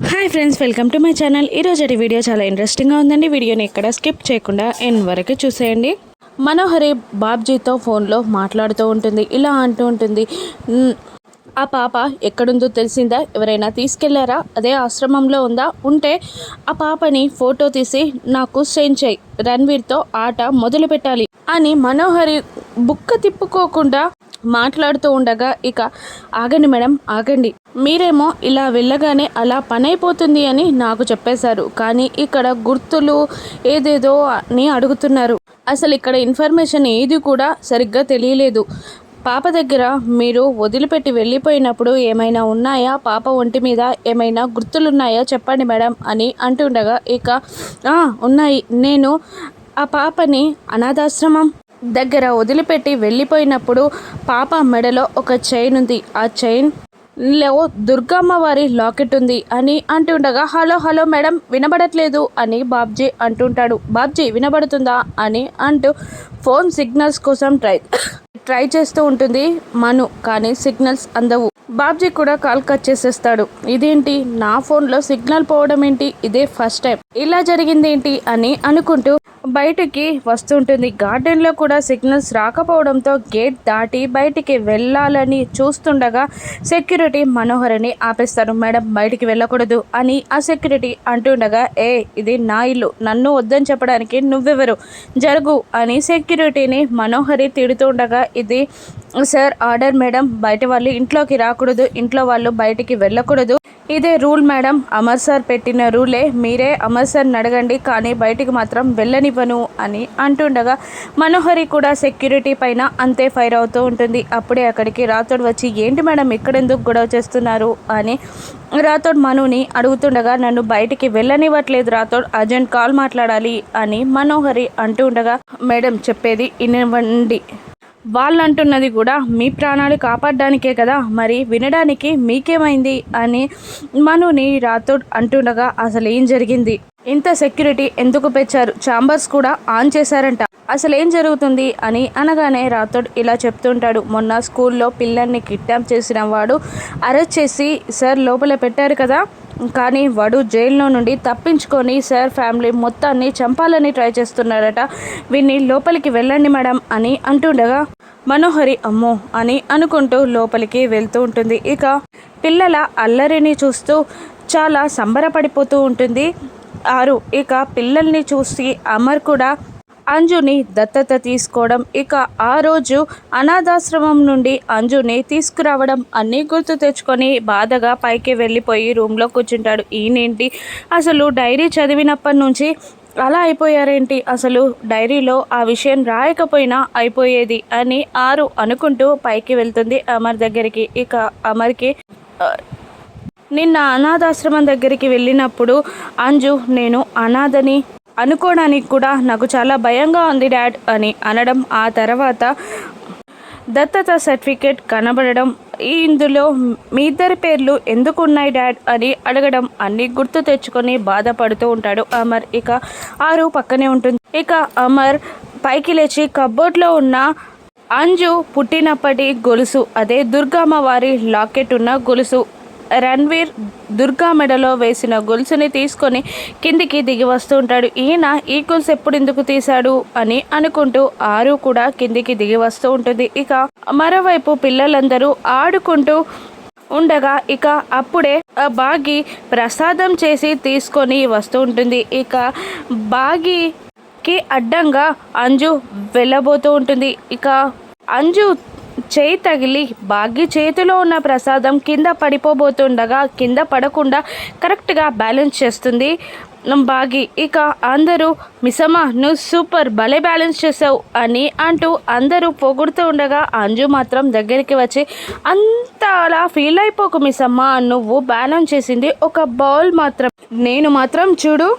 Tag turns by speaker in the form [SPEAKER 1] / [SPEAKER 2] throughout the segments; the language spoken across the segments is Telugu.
[SPEAKER 1] Hi friends, welcome to my channel. ఈరోజు వీడియో చాలా ఇంట్రెస్టింగ్గా ఉందండి. వీడియోని ఎక్కడ స్కిప్ చేయకుండా ఎండ్ వరకు చూసేయండి. మనోహరి బాబ్జీతో ఫోన్లో మాట్లాడుతూ ఉంటుంది. ఇలా అంటూ ఉంటుంది, ఆ పాప ఎక్కడుందో తెలిసిందా? ఎవరైనా తీసుకెళ్లారా? అదే ఆశ్రమంలో ఉందా? ఉంటే ఆ పాపని ఫోటో తీసి నాకు సెండ్ చేయి. రణ్వీర్తో ఆట మొదలు పెట్టాలి అని మనోహరి బుక్క తిప్పుకోకుండా మాట్లాడుతూ ఉండగా, ఇక ఆగండి మేడం, ఆగండి, మీరేమో ఇలా వెళ్ళగానే అలా పని అయిపోతుంది అని నాకు చెప్పేశారు, కానీ ఇక్కడ గుర్తులు ఏదేదో అని అడుగుతున్నారు. అసలు ఇక్కడ ఇన్ఫర్మేషన్ ఏది కూడా సరిగ్గా తెలియలేదు. పాప దగ్గర మీరు వదిలిపెట్టి వెళ్ళిపోయినప్పుడు ఏమైనా ఉన్నాయా? పాప ఒంటి మీద ఏమైనా గుర్తులున్నాయా? చెప్పండి మేడం అని అంటుండగా, ఇక ఉన్నాయి, నేను ఆ పాపని అనాథాశ్రమం దగ్గర వదిలిపెట్టి వెళ్ళిపోయినప్పుడు పాప మెడలో ఒక చైన్ ఉంది, ఆ చైన్లో దుర్గమ్మ వారి లాకెట్ ఉంది అని అంటుండగా, హలో హలో మేడం, వినబడట్లేదు అని బాబ్జీ అంటుంటాడు. బాబ్జీ వినబడుతుందా అని అంటూ ఫోన్ సిగ్నల్స్ కోసం ట్రై చేస్తూ ఉంటుంది మను, కానీ సిగ్నల్స్ అందవు. బాబ్జీ కూడా కాల్ కట్ చేసేస్తాడు. ఇదేంటి, నా ఫోన్లో సిగ్నల్ పోవడం ఏంటి? ఇదే ఫస్ట్ టైం, ఇలా జరిగింది ఏంటి అని అనుకుంటూ బయటికి వస్తుంటుంది. గార్డెన్లో కూడా సిగ్నల్స్ రాకపోవడంతో గేట్ దాటి బయటికి వెళ్ళాలని చూస్తుండగా సెక్యూరిటీ మనోహరిని ఆపేస్తారు. మేడం, బయటికి వెళ్ళకూడదు అని ఆ సెక్యూరిటీ అంటుండగా, ఇది నా ఇల్లు, నన్ను వద్దని చెప్పడానికి నువ్వెవరు, జరుగు అని సెక్యూరిటీని మనోహరి తిడుతుండగా, ఇది సార్ ఆర్డర్ మేడం, బయట వాళ్ళు ఇంట్లోకి రాకూడదు, ఇంట్లో వాళ్ళు బయటికి వెళ్ళకూడదు, ఇదే రూల్ మేడం, అమర్ సార్ పెట్టిన రూలే, మీరే అమర్ సార్ని అడగండి, కానీ బయటికి మాత్రం వెళ్ళనివ్వను అని అంటుండగా మనోహరి కూడా సెక్యూరిటీ పైన అంతే ఫైర్ అవుతూ ఉంటుంది. అప్పుడే అక్కడికి రాథోడ్ వచ్చి, ఏంటి మేడం ఇక్కడెందుకు గొడవ చేస్తున్నారు అని రాథోడ్ మనుని అడుగుతుండగా, నన్ను బయటికి వెళ్ళనివ్వట్లేదు రాథోడ్, అర్జెంట్ కాల్ మాట్లాడాలి అని మనోహరి అంటూ ఉండగా, మేడం చెప్పేది వినవండి, వాళ్ళు అంటున్నది కూడా మీ ప్రాణాలు కాపాడడానికే కదా, మరి వినడానికి మీకేమైంది అని మనుని రాథోడ్ అంటుండగా, అసలు ఏం జరిగింది, ఇంత సెక్యూరిటీ ఎందుకు పెంచారు, ఛాంబర్స్ కూడా ఆన్ చేశారంట, అసలు ఏం జరుగుతుంది అని అనగానే రాథోడ్ ఇలా చెప్తుంటాడు, మొన్న స్కూల్లో పిల్లల్ని కిడ్నాప్ చేసిన వాడు అరెస్ట్ చేసి సార్ లోపల పెట్టారు కదా, కానీ వాడు జైల్లో నుండి తప్పించుకొని సార్ ఫ్యామిలీ మొత్తాన్ని చంపాలని ట్రై చేస్తున్నాడట, వీన్ని లోపలికి వెళ్ళండి మేడం అని అంటుండగా మనోహరి అమ్మో అని అనుకుంటూ లోపలికి వెళ్తూ ఉంటుంది. ఇక పిల్లల అల్లరిని చూస్తూ చాలా సంబరపడిపోతూ ఉంటుంది ఆరు. ఇక పిల్లల్ని చూసి అమర్ కూడా అంజుని దత్తత తీసుకోవడం, ఇక ఆ రోజు అనాథాశ్రమం నుండి అంజుని తీసుకురావడం అన్నీ గుర్తు తెచ్చుకొని బాధగా పైకి వెళ్ళిపోయి రూమ్లో కూర్చుంటాడు. ఈయనేంటి అసలు డైరీ చదివినప్పటి నుంచి అలా అయిపోయారేంటి, అసలు డైరీలో ఆ విషయం రాయకపోయినా అయిపోయేది అని ఆరు అనుకుంటూ పైకి వెళ్తుంది అమర్ దగ్గరికి. ఇక అమర్కి నిన్న అనాథాశ్రమం దగ్గరికి వెళ్ళినప్పుడు అంజు నేను అనాథని అనుకోవడానికి కూడా నాకు చాలా భయంగా ఉంది డాడ్ అని అనడం, ఆ తర్వాత దత్తత సర్టిఫికేట్ కనబడడం, ఇందులో మీ ఇద్దరి పేర్లు ఎందుకు ఉన్నాయి డాడ్ అని అడగడం అన్నీ గుర్తు తెచ్చుకొని బాధపడుతూ ఉంటాడు అమర్. ఇక ఆరు పక్కనే ఉంటుంది. ఇక అమర్ పైకి లేచి కబోర్డ్లో ఉన్న అంజు పుట్టినప్పటి గొలుసు, అదే దుర్గమ్మ వారి లాకెట్ ఉన్న గొలుసు, రణ్వీర్ దుర్గా మెడలో వేసిన గొలుసుని తీసుకొని కిందికి దిగి వస్తూ ఉంటాడు. ఈయన ఈ గొలుసు ఎప్పుడు ఎందుకు తీశాడు అని అనుకుంటూ ఆరు కూడా కిందికి దిగి వస్తూ ఉంటుంది. ఇక మరోవైపు పిల్లలందరూ ఆడుకుంటూ ఉండగా, ఇక అప్పుడే బాగి ప్రసాదం చేసి తీసుకొని వస్తూ ఉంటుంది. ఇక బాగికి అడ్డంగా అంజు వెళ్ళబోతూ ఉంటుంది. ఇక అంజు చేయి తగిలి బాగి చేతిలో ఉన్న ప్రసాదం కింద పడిపోబోతుండగా కింద పడకుండా కరెక్ట్గా బ్యాలెన్స్ చేస్తుంది బాగి. ఇక అందరూ మిస్సమ్మ నువ్వు సూపర్, భలే బ్యాలెన్స్ చేసావు అని అంటూ అందరూ పొగుడుతూ ఉండగా అంజు మాత్రం దగ్గరికి వచ్చి, అంత అలా ఫీల్ అయిపోకు మిస్సమ్మ, నువ్వు బ్యాలెన్స్ చేసింది ఒక బౌల్ మాత్రం, నేను మాత్రం చూడు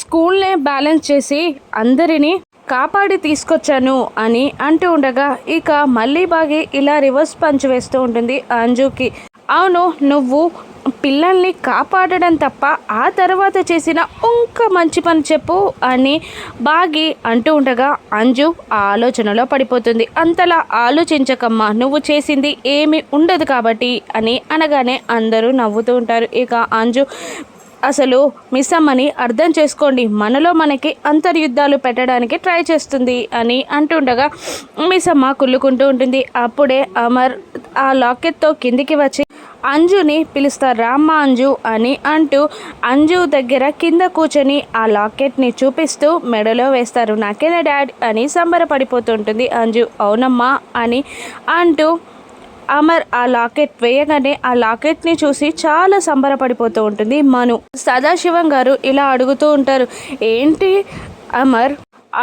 [SPEAKER 1] స్కూల్నే బ్యాలెన్స్ చేసి అందరినీ కాపాడి తీసుకొచ్చాను అని అంటూ ఉండగా, ఇక మళ్ళీ బాగి ఇలా రివర్స్ పంచ్ వేస్తూ ఉంటుంది అంజుకి. అవును, నువ్వు పిల్లల్ని కాపాడడం తప్ప ఆ తర్వాత చేసిన ఇంక మంచి పని చెప్పు అని బాగి అంటూ ఉండగా అంజు ఆ ఆలోచనలో పడిపోతుంది. అంతలా ఆలోచించకమ్మా, నువ్వు చేసింది ఏమీ ఉండదు కాబట్టి అని అనగానే అందరూ నవ్వుతూ ఉంటారు. ఇక అంజు అసలు మిస్ అమ్మని అర్థం చేసుకోండి, మనలో మనకి అంతర్యుద్ధాలు పెట్టడానికి ట్రై చేస్తుంది అని అంటుండగా మిస్ అమ్మ కుళ్ళుకుంటూ ఉంటుంది. అప్పుడే అమర్ ఆ లాకెట్తో కిందికి వచ్చి అంజుని పిలుస్తారు. రామ్మ అంజు అని అంటూ అంజు దగ్గర కింద కూర్చొని ఆ లాకెట్ని చూపిస్తూ మెడలో వేస్తారు. నాకేనా డాడ్ అని సంబరపడిపోతుంటుంది అంజు. అవునమ్మా అని అంటూ అమర్ ఆ లాకెట్ వేయగానే ఆ లాకెట్ని చూసి చాలా సంబరపడిపోతూ ఉంటుంది మను. సదాశివం గారు ఇలా అడుగుతూ ఉంటారు, ఏంటి అమర్,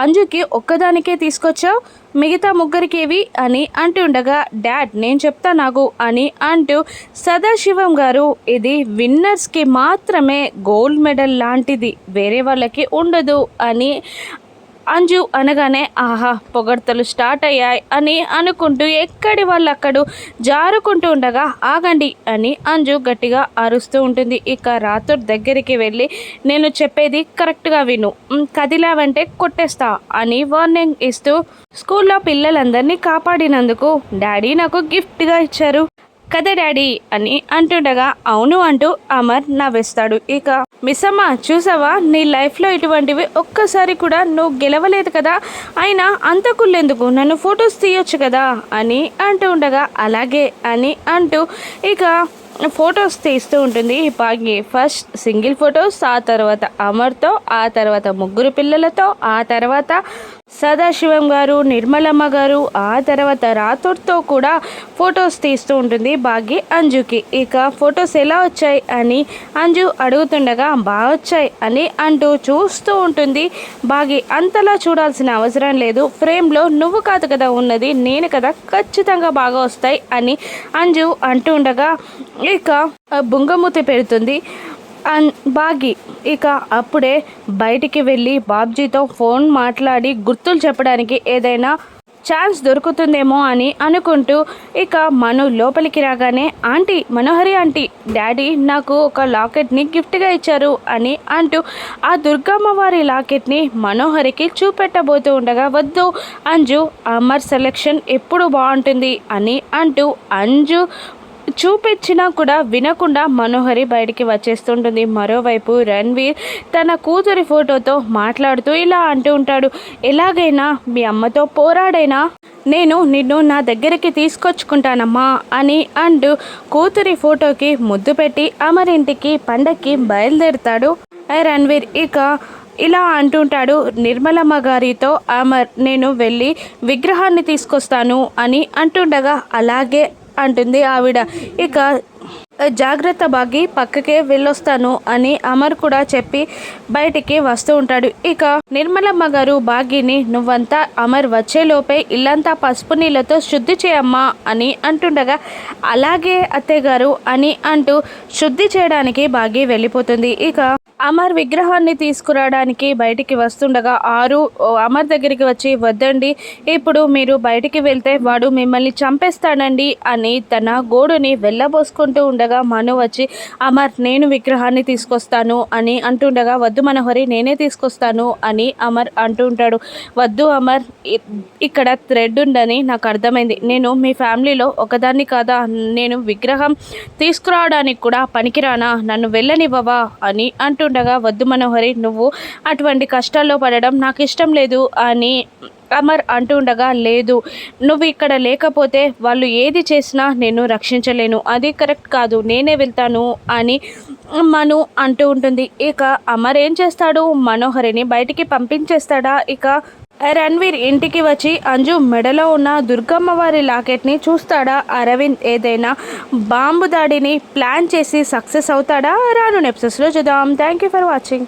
[SPEAKER 1] అంజుకి ఒక్కదానికే తీసుకొచ్చావు, మిగతా ముగ్గురికి ఏవి అని అంటుండగా డాడ్ నేను చెప్తా నాకు అని అంటూ సదాశివం గారు ఇది విన్నర్స్కి మాత్రమే గోల్డ్ మెడల్ లాంటిది, వేరే వాళ్ళకి ఉండదు అని అంజు అనగానే ఆహా పొగడ్తలు స్టార్ట్ అయ్యాయి అని అనుకుంటూ ఎక్కడి వాళ్ళు అక్కడు జారుకుంటూ ఉండగా ఆగండి అని అంజు గట్టిగా అరుస్తూ ఉంటుంది. ఇక రాథోడ్ దగ్గరికి వెళ్ళి నేను చెప్పేది కరెక్ట్గా విను, కదిలావంటే కొట్టేస్తా అని వార్నింగ్ ఇస్తూ స్కూల్లో పిల్లలందరినీ కాపాడినందుకు డాడీ నాకు గిఫ్ట్గా ఇచ్చారు కదా డాడీ అని అంటుండగా అవును అంటూ అమర్ నవ్వేస్తాడు. ఇక మిస్ అమ్మ చూసావా, నీ లైఫ్లో ఇటువంటివి ఒక్కసారి కూడా నువ్వు గెలవలేదు కదా, అయినా అంత కుళ్ళెందుకు, నన్ను ఫొటోస్ తీయొచ్చు కదా అని అంటూ ఉండగా అలాగే అని అంటూ ఇక ఫొటోస్ తీస్తూ ఉంటుంది భాగ్య. ఫస్ట్ సింగిల్ ఫొటోస్, ఆ తర్వాత అమర్తో, ఆ తర్వాత ముగ్గురు పిల్లలతో, ఆ తర్వాత సదాశివం గారు, నిర్మలమ్మ గారు, ఆ తర్వాత రాథోడ్తో కూడా ఫొటోస్ తీస్తూ ఉంటుంది భాగ్య అంజుకి. ఇక ఫొటోస్ ఎలా వచ్చాయి అని అంజు అడుగుతుండగా బాగా వచ్చాయి అని అంటూ చూస్తూ ఉంటుంది భాగ్య. అంతలా చూడాల్సిన అవసరం లేదు, ఫ్రేమ్లో నువ్వు కాదు కదా ఉన్నది, నేను కదా, ఖచ్చితంగా బాగా వస్తాయి అని అంజు అంటూ ఉండగా ఇక బుంగమూతి పెడుతుంది బాగి. ఇక అప్పుడే బయటికి వెళ్ళి బాబ్జీతో ఫోన్ మాట్లాడి గుర్తులు చెప్పడానికి ఏదైనా ఛాన్స్ దొరుకుతుందేమో అని అనుకుంటూ ఇక మను లోపలికి రాగానే ఆంటీ, మనోహరి ఆంటీ, డాడీ నాకు ఒక లాకెట్ని గిఫ్ట్గా ఇచ్చారు అని అంటూ ఆ దుర్గమ్మ వారి లాకెట్ని మనోహరికి చూపెట్టబోతూ ఉండగా వద్దు అంజు, అమర్ సెలెక్షన్ ఎప్పుడు బాగుంటుంది అని అంటూ అంజు చూపించినా కూడా వినకుండా మనోహరి బయటికి వచ్చేస్తుంటుంది. మరోవైపు రణ్వీర్ తన కూతురి ఫోటోతో మాట్లాడుతూ ఇలా అంటూ ఉంటాడు, ఎలాగైనా మీ అమ్మతో పోరాడైనా నేను నిన్ను నా దగ్గరికి తీసుకొచ్చుకుంటానమ్మా అని అంటూ కూతురి ఫోటోకి ముద్దు పెట్టి అమరింటికి పండక్కి బయలుదేరుతాడు రణ్వీర్. ఇక ఇలా అంటుంటాడు నిర్మలమ్మ గారితో అమర్, నేను వెళ్ళి విగ్రహాన్ని తీసుకొస్తాను అని అంటుండగా అలాగే అంటుంది ఆవిడ. ఇక జాగ్రత్త బాగి, పక్కకే వెళ్ళొస్తాను అని అమర్ కూడా చెప్పి బయటికి వస్తూ ఉంటాడు. ఇక నిర్మలమ్మ గారు బాగిని నువ్వంతా అమర్ వచ్చేలోపే ఇల్లంతా పసుపు నీళ్ళతో శుద్ధి చేయమ్మా అని అంటుండగా అలాగే అత్తయ్య గారు అని అంటూ శుద్ధి చేయడానికి బాగి వెళ్ళిపోతుంది. ఇక అమర్ విగ్రహాన్ని తీసుకురావడానికి బయటికి వస్తుండగా ఆరు అమర్ దగ్గరికి వచ్చి వద్దండి, ఇప్పుడు మీరు బయటికి వెళ్తే వాడు మిమ్మల్ని చంపేస్తాడండి అని తన గోడుని వెళ్ళబోసుకుంటూ ఉండగా మను వచ్చి అమర్ నేను విగ్రహాన్ని తీసుకొస్తాను అని అంటుండగా వద్దు మనోహరి నేనే తీసుకొస్తాను అని అమర్ అంటూ ఉంటాడు. వద్దు అమర్, ఇక్కడ థ్రెడ్ ఉందని నాకు అర్థమైంది, నేను మీ ఫ్యామిలీలో ఒకదాన్ని కాదా, నేను విగ్రహం తీసుకురావడానికి కూడా పనికిరానా, నన్ను వెళ్ళనివ్వవా అని అంటుండగా వద్దు మనోహరి, నువ్వు అటువంటి కష్టాల్లో పడడం నాకు ఇష్టం లేదు అని అమర్ అంటుండగా లేదు, నువ్వు ఇక్కడ లేకపోతే వాళ్ళు ఏది చేసినా నేను రక్షించలేను, అది కరెక్ట్ కాదు, నేనే వెళ్తాను అని మను అంటూ ఉంటుంది. ఇక అమర్ ఏం చేస్తాడు, మనోహరిని బయటికి పంపించేస్తాడా? ఇక రణ్వీర్ ఇంటికి వచ్చి అంజు మెడలో ఉన్న దుర్గమ్మ వారి లాకెట్ని చూస్తాడా? అరవింద్ ఏదైనా బాంబు దాడిని ప్లాన్ చేసి సక్సెస్ అవుతాడా? రాను ఎపిసోడ్స్లో చూద్దాం. Thank you for watching.